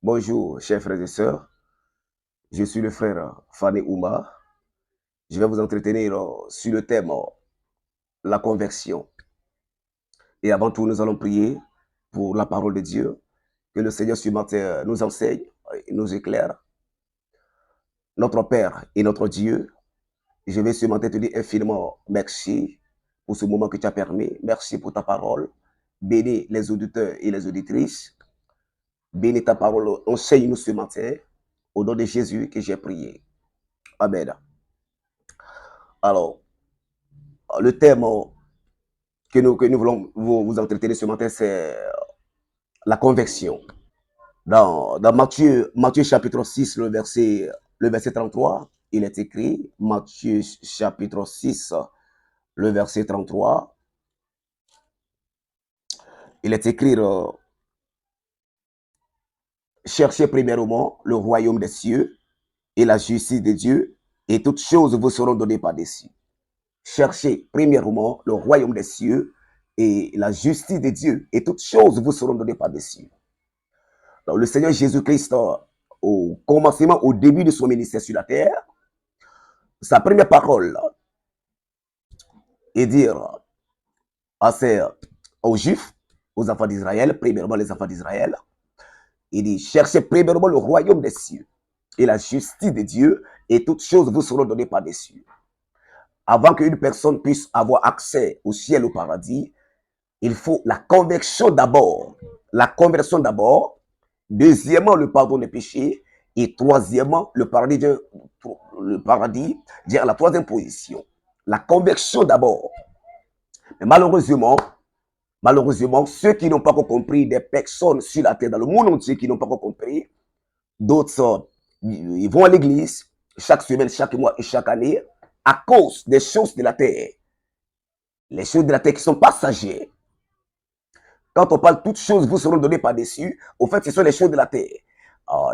Bonjour, chers frères et sœurs. Je suis le frère Fane Ouma. Je vais vous entretenir sur le thème la conversion. Et avant tout, nous allons prier pour la parole de Dieu. Que le Seigneur ce matin nous enseigne et nous éclaire. Notre Père et notre Dieu, je vais ce matin te dire infiniment merci pour ce moment que tu as permis. Merci pour ta parole. Bénis les auditeurs et les auditrices. Bénis ta parole. Enseigne-nous ce matin. Au nom de Jésus que j'ai prié. Amen. Alors, le thème que nous voulons vous entretenir ce matin, c'est la conversion. Dans Matthieu chapitre 6, le verset 33, il est écrit, Matthieu chapitre 6, le verset 33, il est écrit, cherchez premièrement le royaume des cieux et la justice de Dieu, et toutes choses vous seront données par-dessus. Cherchez premièrement le royaume des cieux et la justice de Dieu, et toutes choses vous seront données par-dessus. Donc, le Seigneur Jésus-Christ, au commencement, au début de son ministère sur la terre, sa première parole est dire aux Juifs, aux enfants d'Israël, premièrement les enfants d'Israël, il dit, cherchez premièrement le royaume des cieux et la justice de Dieu, et toutes choses vous seront données par-dessus. Avant qu'une personne puisse avoir accès au ciel, au paradis, il faut la conversion d'abord. La conversion d'abord. Deuxièmement, le pardon des péchés. Et troisièmement, le paradis vient à la troisième position. La conversion d'abord. Mais malheureusement, ceux qui n'ont pas compris, des personnes sur la terre, dans le monde entier, qui n'ont pas compris, d'autres, ils vont à l'église chaque semaine, chaque mois et chaque année, à cause des choses de la terre. Les choses de la terre qui sont passagères. Quand on parle toutes choses vous seront données par-dessus, au fait, ce sont les choses de la terre.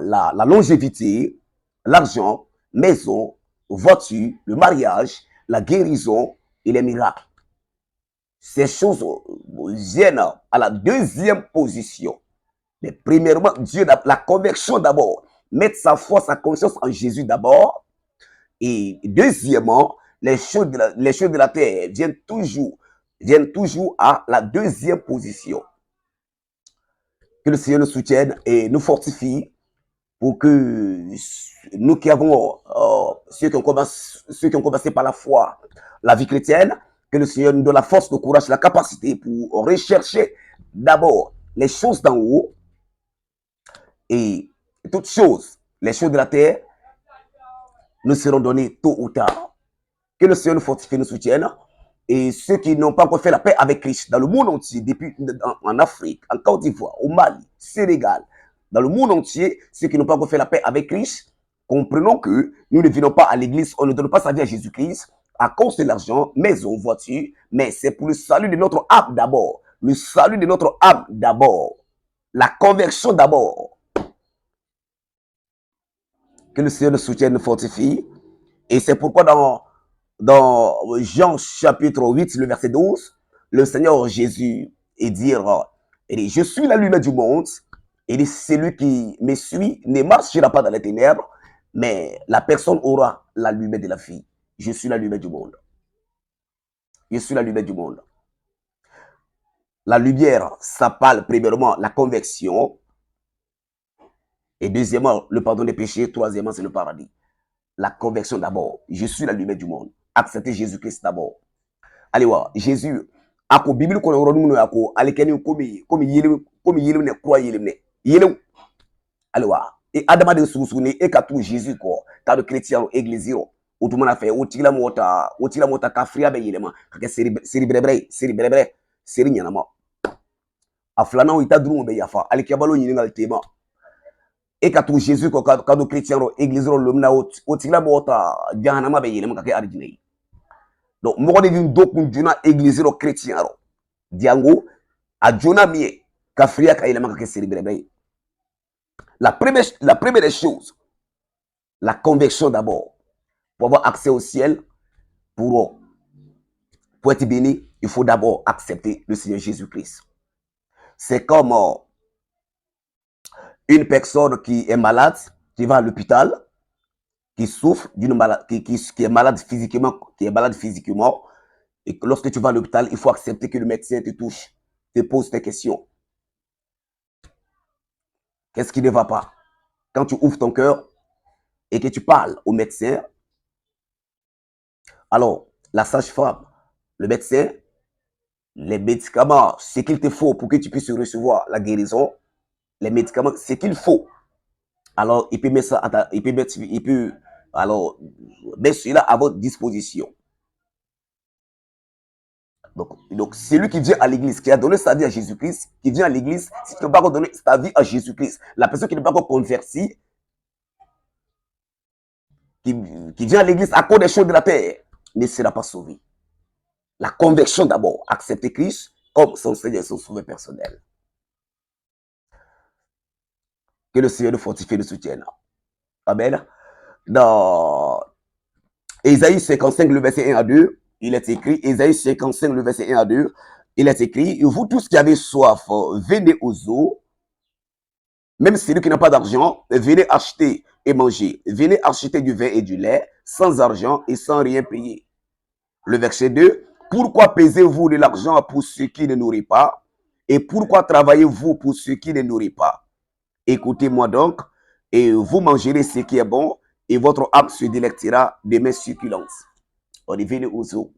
La longévité, l'argent, maison, voiture, le mariage, la guérison et les miracles. Ces choses viennent à la deuxième position. Mais premièrement, Dieu, la conversion d'abord. Mettre sa foi, sa conscience en Jésus d'abord. Et deuxièmement, les choses de la terre viennent toujours à la deuxième position. Que le Seigneur nous soutienne et nous fortifie pour que nous qui avons, ceux qui ont commencé par la foi, la vie chrétienne, que le Seigneur nous donne la force, le courage, la capacité pour rechercher d'abord les choses d'en haut et toutes choses, les choses de la terre, nous seront données tôt ou tard. Que le Seigneur nous fortifie, nous soutienne. Et ceux qui n'ont pas encore fait la paix avec Christ dans le monde entier, depuis en Afrique, en Côte d'Ivoire, au Mali, Sénégal, dans le monde entier, ceux qui n'ont pas encore fait la paix avec Christ, comprenons que nous ne venons pas à l'église, on ne donne pas sa vie à Jésus-Christ à cause de l'argent, maison, voiture, mais c'est pour le salut de notre âme d'abord. Le salut de notre âme d'abord. La conversion d'abord. Que le Seigneur nous soutienne, nous fortifie. Et c'est pourquoi dans Jean chapitre 8, le verset 12, le Seigneur Jésus il dit, je suis la lumière du monde, et celui qui me suit ne marchera pas dans les ténèbres, mais la personne aura la lumière de la vie. Je suis la lumière du monde. Je suis la lumière du monde. La lumière, ça parle premièrement la conversion, et deuxièmement le pardon des péchés, troisièmement c'est le paradis. La conversion d'abord. Je suis la lumière du monde. Acceptez Jésus-Christ d'abord. Allez voir, Jésus, ako Bible ko ron mu ako alekeni komi yilim ne croix yilim ne. Yilim. Allez voir. Et Adama de sousuni et katu Jésus ko, ta de chrétien église yo. Outumana fait otila mota kafria be yilema. Kake seri brebre, seri nyanama. Aflana o ita drum be yafa, alekabalo yiningal tema. Et katu Jésus ko ka do chrétien église ro lumna otila mota jahanama be yilema kake arjinei. Donc, mɔgɔ de bɛ dɔ kun joona église rɔ chrétien rɔ diango a joona min ye ka firiya ka yɛlɛma ka kɛ seri bɛrɛbɛrɛ ye. La première des choses, la conversion d'abord. Pour avoir accès au ciel, pour être béni, il faut d'abord accepter le Seigneur Jésus-Christ. C'est comme Une personne qui est malade, qui va à l'hôpital, qui souffre d'une maladie, qui est malade physiquement, et que lorsque tu vas à l'hôpital, il faut accepter que le médecin te touche, te pose des questions. Qu'est-ce qui ne va pas? Quand tu ouvres ton cœur et que tu parles au médecin, alors la sage-femme, le médecin, les médicaments, ce qu'il te faut pour que tu puisses recevoir la guérison, les médicaments, ce qu'il faut. Alors, il peut mettre ça alors mettre cela à votre disposition. Donc celui qui vient à l'église, qui a donné sa vie à Jésus-Christ, qui vient à l'église, si tu ne peux pas donner ta vie à Jésus-Christ, la personne qui n'est pas encore convertie, qui vient à l'église à cause des choses de la terre, ne sera pas sauvé. La conversion d'abord, accepter Christ comme son Seigneur et son sauveur personnel. Que le Seigneur nous fortifie et nous soutienne. Amen. Dans Ésaïe 55, le verset 1 à 2, il est écrit, Ésaïe 55, le verset 1 à 2, il est écrit, vous tous qui avez soif, venez aux eaux, même celui qui n'a pas d'argent, venez acheter et manger. Venez acheter du vin et du lait, sans argent et sans rien payer. Le verset 2, pourquoi pesez-vous de l'argent pour ceux qui ne nourrissent pas? Et pourquoi travaillez-vous pour ceux qui ne nourrissent pas? Écoutez-moi donc, et vous mangerez ce qui est bon, et votre âme se délectera de mes succulences. On est venu aux eaux.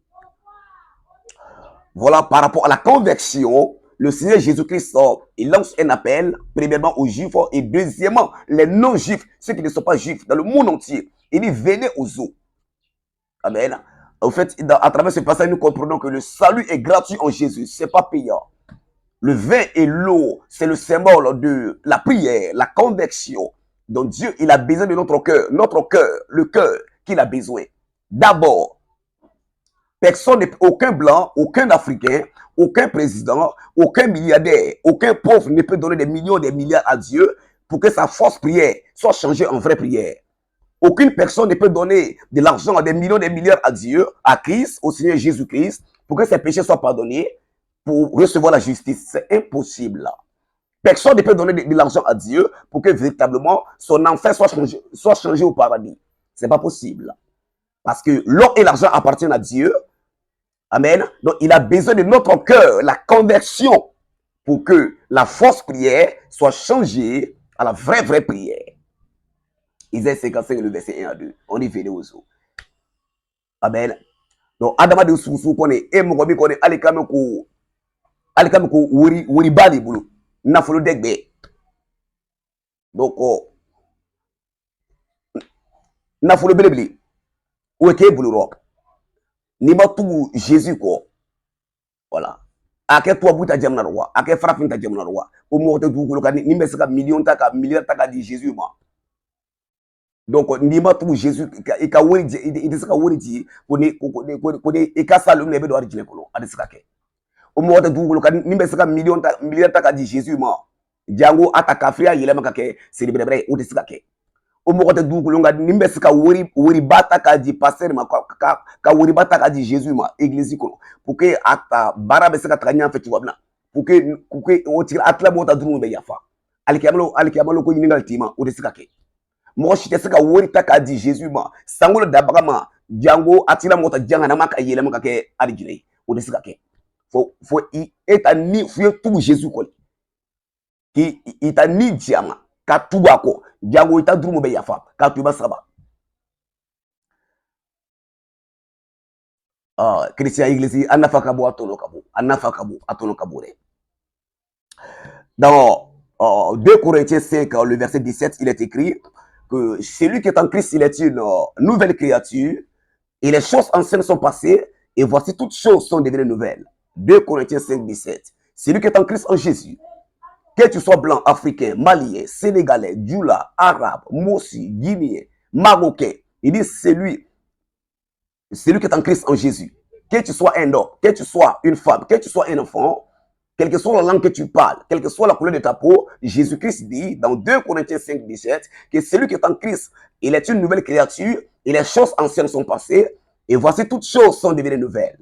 Voilà, par rapport à la conversion, le Seigneur Jésus-Christ, il lance un appel, premièrement aux Juifs, et deuxièmement, les non-Juifs, ceux qui ne sont pas Juifs, dans le monde entier. Il dit, venez aux eaux. Amen. En fait, à travers ce passage, nous comprenons que le salut est gratuit en Jésus, ce n'est pas payant. Le vin et l'eau, c'est le symbole de la prière, la conversion. Donc Dieu, il a besoin de notre cœur, le cœur qu'il a besoin. D'abord, personne, aucun blanc, aucun africain, aucun président, aucun milliardaire, aucun pauvre ne peut donner des millions, des milliards à Dieu pour que sa fausse prière soit changée en vraie prière. Aucune personne ne peut donner de l'argent, des millions, des milliards à Dieu, à Christ, au Seigneur Jésus-Christ, pour que ses péchés soient pardonnés, pour recevoir la justice. C'est impossible. Personne ne peut donner de l'argent à Dieu pour que véritablement son enfer soit changé au paradis. Ce n'est pas possible. Parce que l'or et l'argent appartiennent à Dieu. Amen. Donc il a besoin de notre cœur, la conversion, pour que la fausse prière soit changée à la vraie prière. Isaïe 55, le verset 1 à 2. On y venu aux eaux. Amen. Donc Adama de Soussou connaît, et Mogobi connaît, Alikameko wuri bali bulu. Nafolo degbe. Donc, nafolo belebele. Ou eke bulu rock. Ni ma tout Jésus quoi. Voilà. Ake toi buta jamna roi. Ake frapin ta jamna roi. Au mo te dugulo ka ni mesaka million taka milliard taka di Jésus ma. Donc ni ma tout Jésus e ka wori e saka wori ti ko ne e ka salum ne be do arjile ko adisaka ke. Au mo te dugulo ka ni mesaka milliard taka di Jésus ma. Jango ataka fria yelema ka ke celebre o disaka ke. O mo te dugulo nga ni mesaka wori bata ka di pasteur ma ka wori bata ka di Jésus ma église ko pour que ata bara be saka tranya fait wabna pour que o tira atla mo ta drum be yafa alikiyamalo ko yiningal tima o disaka ke. Mo shi te saka wori taka di Jésus ma sangolo dabaga ma jango atila mo ta janga na maka yelema ka ke alijire o disaka ke. Faut eta ni faut tout Jésus ko ki ita ni diama ka tubako jango ita drumo be yafa ka tuba saba Christian Église anafaka bo atono kabo dans 2 Corinthiens 5 le verset 17 il est écrit que celui qui est en Christ il est une nouvelle créature et les choses anciennes sont passées et voici toutes choses sont devenues nouvelles. 2 Corinthiens 5 17 celui qui est en Christ en Jésus, que tu sois blanc, africain, malien, sénégalais, djoula, arabe, mossi, guinéen, marocain, il dit celui qui est en Christ en Jésus, que tu sois un homme, que tu sois une femme, que tu sois un enfant, quelle que soit la langue que tu parles, quelle que soit la couleur de ta peau, Jésus-Christ dit dans 2 Corinthiens 5, 17, que celui qui est en Christ, il est une nouvelle créature et les choses anciennes sont passées et voici toutes choses sont devenues nouvelles.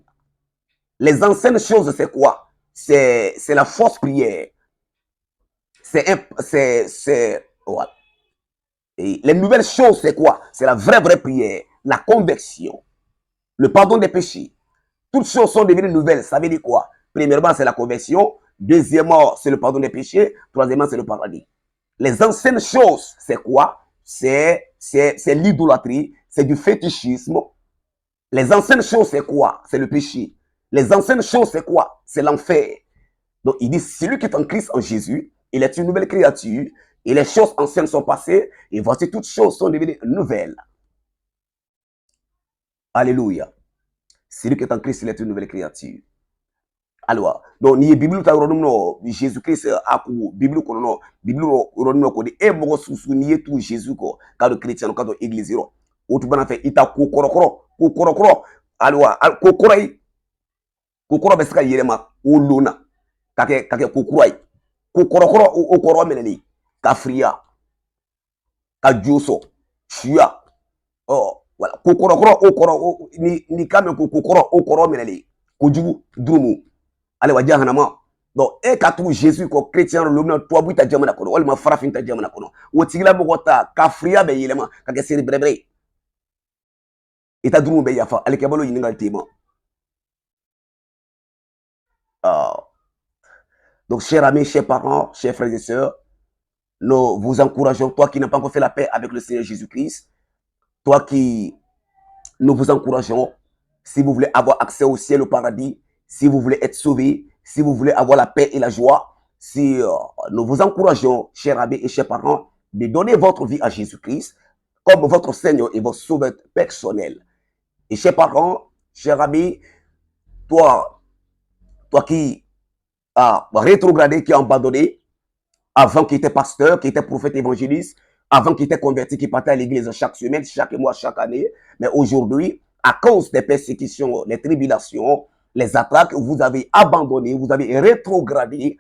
Les anciennes choses, c'est quoi? C'est la fausse prière. Voilà. Et les nouvelles choses, c'est quoi? C'est la vraie prière, la conversion, le pardon des péchés. Toutes choses sont devenues nouvelles. Ça veut dire quoi? Premièrement, c'est la conversion. Deuxièmement, c'est le pardon des péchés. Troisièmement, c'est le paradis. Les anciennes choses, c'est quoi? C'est l'idolâtrie, c'est du fétichisme. Les anciennes choses, c'est quoi? C'est le péché. Les anciennes choses, c'est quoi? C'est l'enfer. Donc, il dit, celui qui est en Christ, en Jésus, il est une nouvelle créature, et les choses anciennes sont passées, et voici toutes choses sont devenues nouvelles. Alléluia. Celui qui est en Christ, il est une nouvelle créature. Alors, donc, ni Bible ta no Jésus-Christ a ku Bible ko no Bible no ko di e mo susu ni tout Jésus ko ka do chrétien ka do église ro. O tu bana fe ita ko korokoro. Alors, ko korai. Ko koro beska yelema o lona. Kake ko kurai. Ko korokoro o koro meneli. Ka fria. Ka joso. Chia. Oh, voilà. Ko korokoro o koro ni kame ko koro o koro meneli. Ko jugu drumu. Ale wa jahanama. Donc e ka tu Jésus ko chrétien lo na to buita jamana kono wala ma farafin ta jamana kono wo tigila mo gota ka fria be yelema ka ke seri brebre eta duru be yafa ale ke balo yiningal tema. Donc chers amis, chers parents, chers frères et sœurs, nous vous encourageons, toi qui n'as pas encore fait la paix avec le Seigneur Jésus-Christ, toi qui nous vous encourageons, si vous voulez avoir accès au ciel, au paradis, si vous voulez être sauvé, si vous voulez avoir la paix et la joie, si nous vous encourageons, chers amis et chers parents, de donner votre vie à Jésus-Christ comme votre Seigneur et votre Sauveur personnel. Et chers parents, chers amis, toi qui as rétrogradé, qui as abandonné, avant qui était pasteur, qui était prophète évangéliste, avant qui était converti, qui partait à l'église chaque semaine, chaque mois, chaque année, mais aujourd'hui, à cause des persécutions, les tribulations, les attaques, vous avez abandonné, vous avez rétrogradé.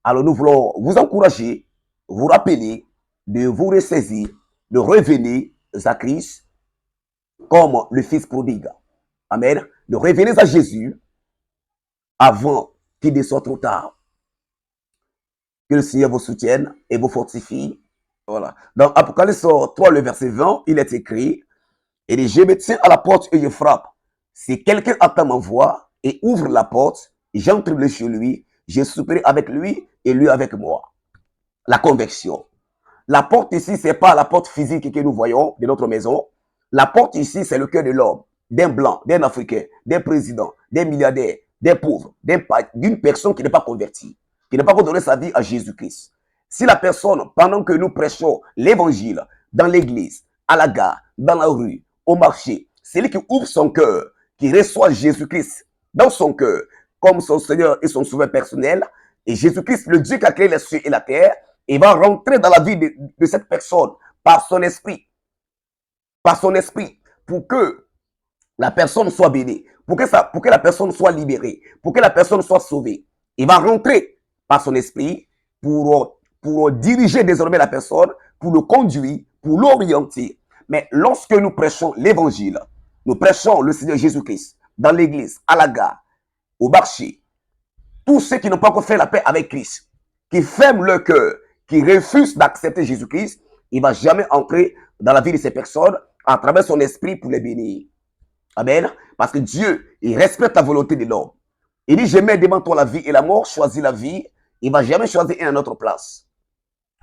Alors nous voulons vous encourager, vous rappeler de vous ressaisir, de revenir à Christ comme le Fils prodigue. Amen. De revenir à Jésus avant qu'il ne soit trop tard. Que le Seigneur vous soutienne et vous fortifie. Voilà. Dans Apocalypse 3, le verset 20, il est écrit, il dit, je me tiens à la porte et je frappe. Si quelqu'un attend ma voix et ouvre la porte, j'entre chez lui, je souperai avec lui et lui avec moi. La conversion. La porte ici, ce n'est pas la porte physique que nous voyons de notre maison. La porte ici, c'est le cœur de l'homme, d'un blanc, d'un africain, d'un président, d'un milliardaire, d'un pauvre, d'une personne qui n'est pas convertie, qui n'a pas donné sa vie à Jésus-Christ. Si la personne, pendant que nous prêchons l'évangile dans l'église, à la gare, dans la rue, au marché, c'est lui qui ouvre son cœur, qui reçoit Jésus-Christ dans son cœur, comme son Seigneur et son Sauveur personnel, et Jésus-Christ, le Dieu qui a créé les cieux et la terre, il va rentrer dans la vie de cette personne par son esprit, pour que la personne soit bénie, pour que la personne soit libérée, pour que la personne soit sauvée. Il va rentrer par son esprit pour diriger désormais la personne, pour le conduire, pour l'orienter. Mais lorsque nous prêchons l'évangile, nous prêchons le Seigneur Jésus-Christ dans l'église, à la gare, au marché, tous ceux qui n'ont pas encore fait la paix avec Christ, qui ferment leur cœur, qui refusent d'accepter Jésus-Christ, il ne va jamais entrer dans la vie de ces personnes à travers son esprit pour les bénir. Amen. Parce que Dieu, il respecte la volonté de l'homme. Il dit, je mets devant toi la vie et la mort, choisis la vie. Il ne va jamais choisir une à notre place.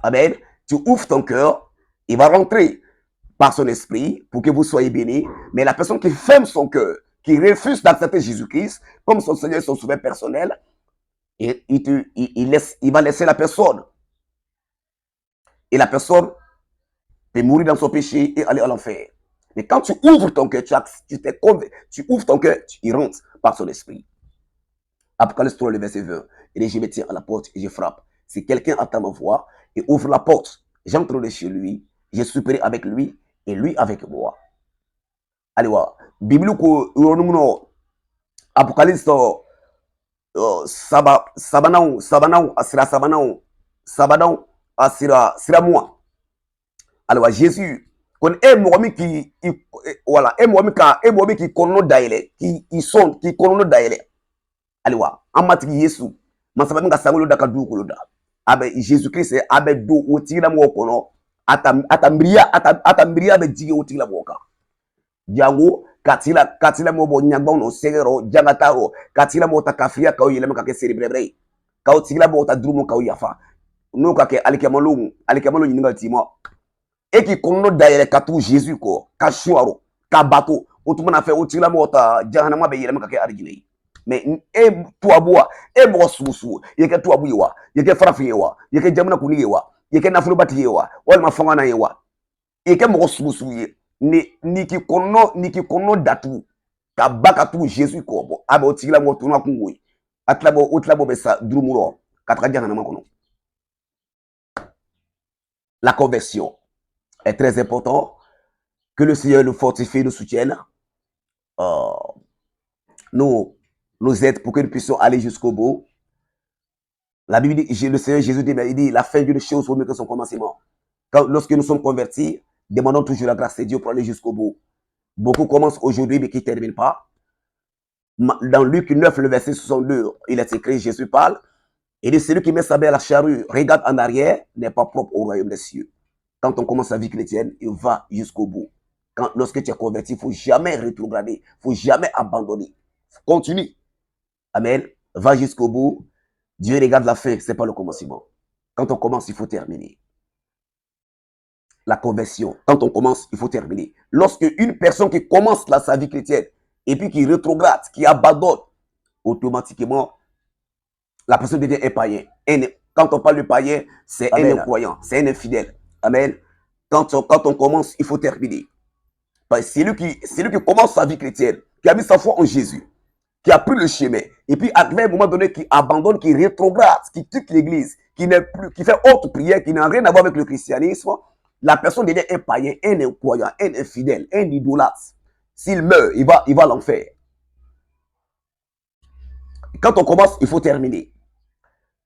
Amen. Tu ouvres ton cœur, il va rentrer par son esprit pour que vous soyez bénis. Mais la personne qui ferme son cœur, qui refuse d'accepter Jésus-Christ comme son Seigneur et son Sauveur personnel, il va laisser la personne. Et la personne peut mourir dans son péché et aller à l'enfer. Mais quand tu ouvres ton cœur, tu ouvres ton cœur, il rentre par son esprit. Apocalypse 3, le verset 20. Il dit, je me tiens à la porte et je frappe. Si quelqu'un attend ma voix et ouvre la porte, j'entrerai chez lui, je souperai avec lui et lui avec moi. Allez voir. Bible Apocalypse sabanao asira moi. Alors Jésus kon momi qui voilà momi qui kono daile qui sont qui kono daile aliwa amati Yesu masaba nga sangolo da kadu koloda abe Jésus-Christ abe do otila mo kono atambria be jige otila boka jango katila mo bo nyagba no segero jangataro katila mo takafia ka yele maka ke cerebrebre ka otila bo ta drumo ka yafa no ka ke alikemalo nyinga timo eki kono daire katu Jésus ko ka shuaro ka bato otumana fe otila mo ta jahannama be yele maka ke arjine mais e tuabua e mo susu yeke tuabu yewa yeke farafi yewa yeke jamana kuni yewa yeke nafulu bati yewa wal mafanga na yewa yeke mo susu ye niki kono datu ka baka tu Jésus ko bo abe otila mo tuna kungoi otlabo besa drumuro katra jahannama kono. La conversion est très important, que le Seigneur nous fortifie, nous soutienne, nous aide pour que nous puissions aller jusqu'au bout. La Bible dit, le Seigneur Jésus dit, il dit, la fin d'une chose vaut mieux que son commencement. Lorsque nous sommes convertis, demandons toujours la grâce de Dieu pour aller jusqu'au bout. Beaucoup commencent aujourd'hui, mais qui ne terminent pas. Dans Luc 9, le verset 62, il est écrit, Jésus parle, il dit, celui qui met sa main à la charrue, regarde en arrière, n'est pas propre au royaume des cieux. Quand on commence sa vie chrétienne, il va jusqu'au bout. Lorsque tu es converti, il ne faut jamais rétrograder, il ne faut jamais abandonner. Continue. Amen. Va jusqu'au bout. Dieu regarde la fin, ce n'est pas le commencement. Quand on commence, il faut terminer. La conversion, quand on commence, il faut terminer. Lorsque une personne qui commence sa vie chrétienne et puis qui rétrograde, qui abandonne, automatiquement, la personne devient un païen. Quand on parle de païen, c'est un incroyant, c'est un infidèle. Amen. Quand on commence, il faut terminer. C'est lui qui commence sa vie chrétienne, qui a mis sa foi en Jésus, qui a pris le chemin, et puis à un moment donné, qui abandonne, qui rétrograde, qui quitte l'église, qui fait autre prière, qui n'a rien à voir avec le christianisme, la personne devient un païen, un incroyant, un infidèle, un idolâtre. S'il meurt, il va à l'enfer. Quand on commence, il faut terminer.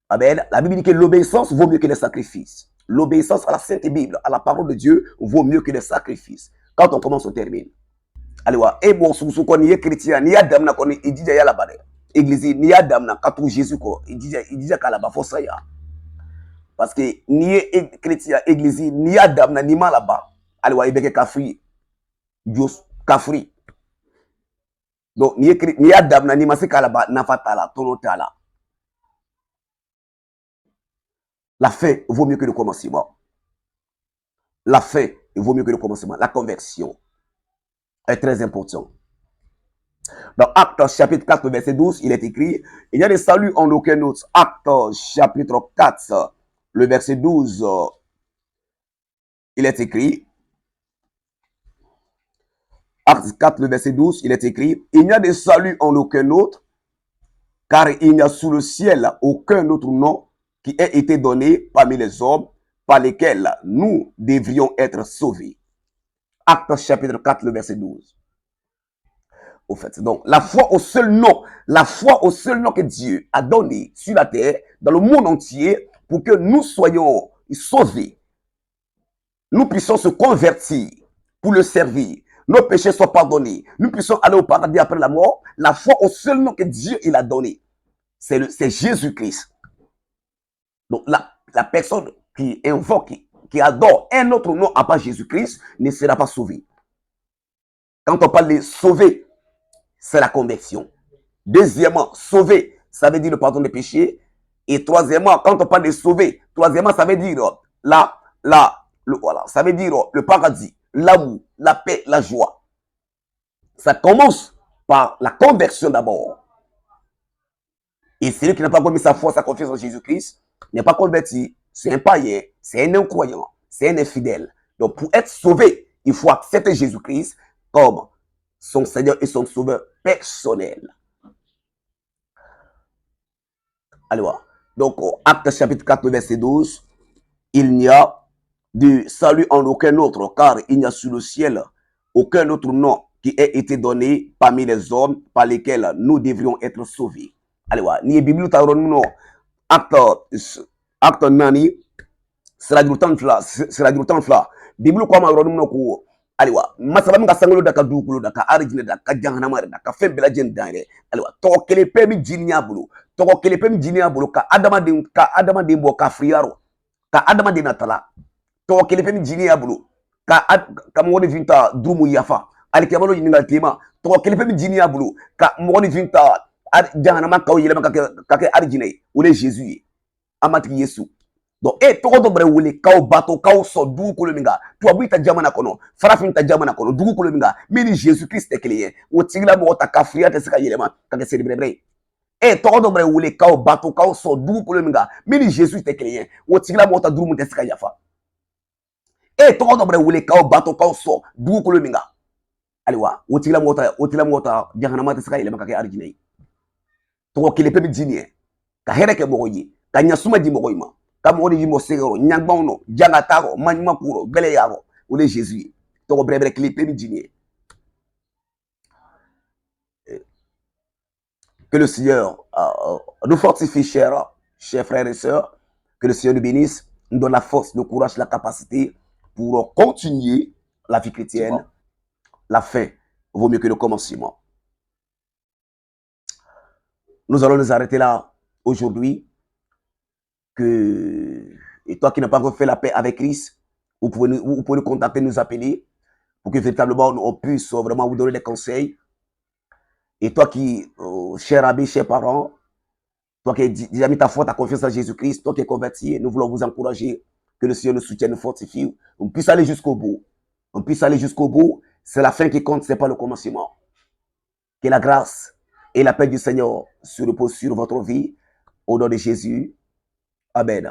Amen. La Bible dit que l'obéissance vaut mieux que les sacrifices. L'obéissance à la Sainte Bible, à la parole de Dieu, vaut mieux que les sacrifices. Quand on commence, on termine. Allez, et bon, si vous connaissez chrétien, ni adam na connaît, il dit ya la bade. Église, ni adam na katou Jésus ko, il dit qu'à la bas faut ça ya. Parce que ni chrétien, église, ni adam na ni mal là-bas. Allez, il beke kafri, Dios kafri. Donc ni adam na ni masé kalaba na fatala, tonotala. La fin vaut mieux que le commencement. La fin vaut mieux que le commencement. La conversion est très important. Dans Actes chapitre 4, verset 12, il est écrit, il n'y a de salut en aucun autre. Actes chapitre 4, le verset 12, il est écrit, Actes 4, le verset 12, il est écrit, il n'y a de salut en aucun autre, car il n'y a sous le ciel aucun autre nom qui ait été donné parmi les hommes par lesquels nous devrions être sauvés. Actes chapitre 4, le verset 12. Au fait, donc, la foi au seul nom que Dieu a donné sur la terre, dans le monde entier, pour que nous soyons sauvés, nous puissions se convertir pour le servir, nos péchés soient pardonnés, nous puissions aller au paradis après la mort. La foi au seul nom que Dieu il a donné, c'est Jésus-Christ. Donc, la personne qui invoque, qui adore un autre nom à part Jésus-Christ, ne sera pas sauvée. Quand on parle de sauver, c'est la conversion. Deuxièmement, sauver, ça veut dire le pardon des péchés. Et troisièmement, quand on parle de sauver, troisièmement, ça veut dire ça veut dire le paradis, l'amour, la paix, la joie. Ça commence par la conversion d'abord. Et celui qui n'a pas commis sa foi, sa confiance en Jésus-Christ, n'est pas converti, c'est un païen, c'est un incroyant, c'est un infidèle. Donc pour être sauvé, il faut accepter Jésus-Christ comme son Seigneur et son Sauveur personnel. Alors, donc, Actes chapitre 4, verset 12, il n'y a de salut en aucun autre, car il n'y a sous le ciel aucun autre nom qui ait été donné parmi les hommes par lesquels nous devrions être sauvés. Alors, ni Bible non, acte nani, c'est la du temps fla, Bible comme aliwa masaba mi ka sangolo da ka dugukolo da ka arijinɛ da ka jahanama da ka fɛn bɛɛ lajɛlen dan yɛrɛ aliwa tɔgɔ kelen pe min jini y'a bolo tɔgɔ kelen pe min jini y'a bolo ka adamaden bɔ ka firiyaro ka adamaden natala tɔgɔ kelen pe min jini y'a bolo ka mɔgɔnifin ta durumu yafa alikɛbalo ɲiningali tema tɔgɔ kelen pe min jini y'a bolo ka mɔgɔnifin ta jahanama kaw yɛlɛma ka kɛ arijinɛ ye o le Jésus ye an matigi Yesu. Donc tɔgɔ dɔ bɛrɛ wele k'aw bato k'aw sɔn dugukolo min kan tubabu ta jamana kɔnɔ farafin ta jamana kɔnɔ dugukolo min kan min ni Jésus Christ tɛ kelen ye o tigila mɔgɔ ta kafiriya tɛ se ka yɛlɛma ka kɛ serebelebele ye tɔgɔ dɔ bɛrɛ wele k'aw bato k'aw sɔn dugukolo min kan min ni Jésus tɛ kelen ye o tigila mɔgɔ ta durumu tɛ se ka yafa tɔgɔ dɔ bɛrɛ wele k'aw bato k'aw sɔn dugukolo min kan ayiwa o tigila mɔgɔ ta jahanama tɛ se ka yɛlɛma ka kɛ arijinɛ ye tɔgɔ kelen pe bi jini ye ka hɛrɛ kɛ mɔgɔ ye ka ɲasuma di mɔgɔ ma ka mɔgɔ de mɔ segɛrɔ ɲagbanw nɔ jangata rɔ maɲuma kuro gɛlɛya rɔ o le Jésus ye tɔgɔ bɛrɛbɛrɛ kelen pe bi jini ye. Que le Seigneur nous fortifie, chers frères et sœurs, que le Seigneur nous bénisse, nous donne la force, le courage, la capacité pour continuer la vie chrétienne. La fin vaut mieux que le commencement. Nous allons nous arrêter là aujourd'hui. Et toi qui n'as pas encore fait la paix avec Christ, vous pouvez nous contacter, nous appeler pour que véritablement on puisse vraiment vous donner des conseils. Et toi qui, cher abbé, cher parent, toi qui as déjà mis ta foi, ta confiance en Jésus-Christ, toi qui es converti, nous voulons vous encourager, que le Seigneur nous soutienne, nous fortifie, on puisse aller jusqu'au bout. On puisse aller jusqu'au bout. C'est la fin qui compte, ce n'est pas le commencement. Que la grâce et la paix du Seigneur se reposent sur votre vie. Au nom de Jésus. Amen.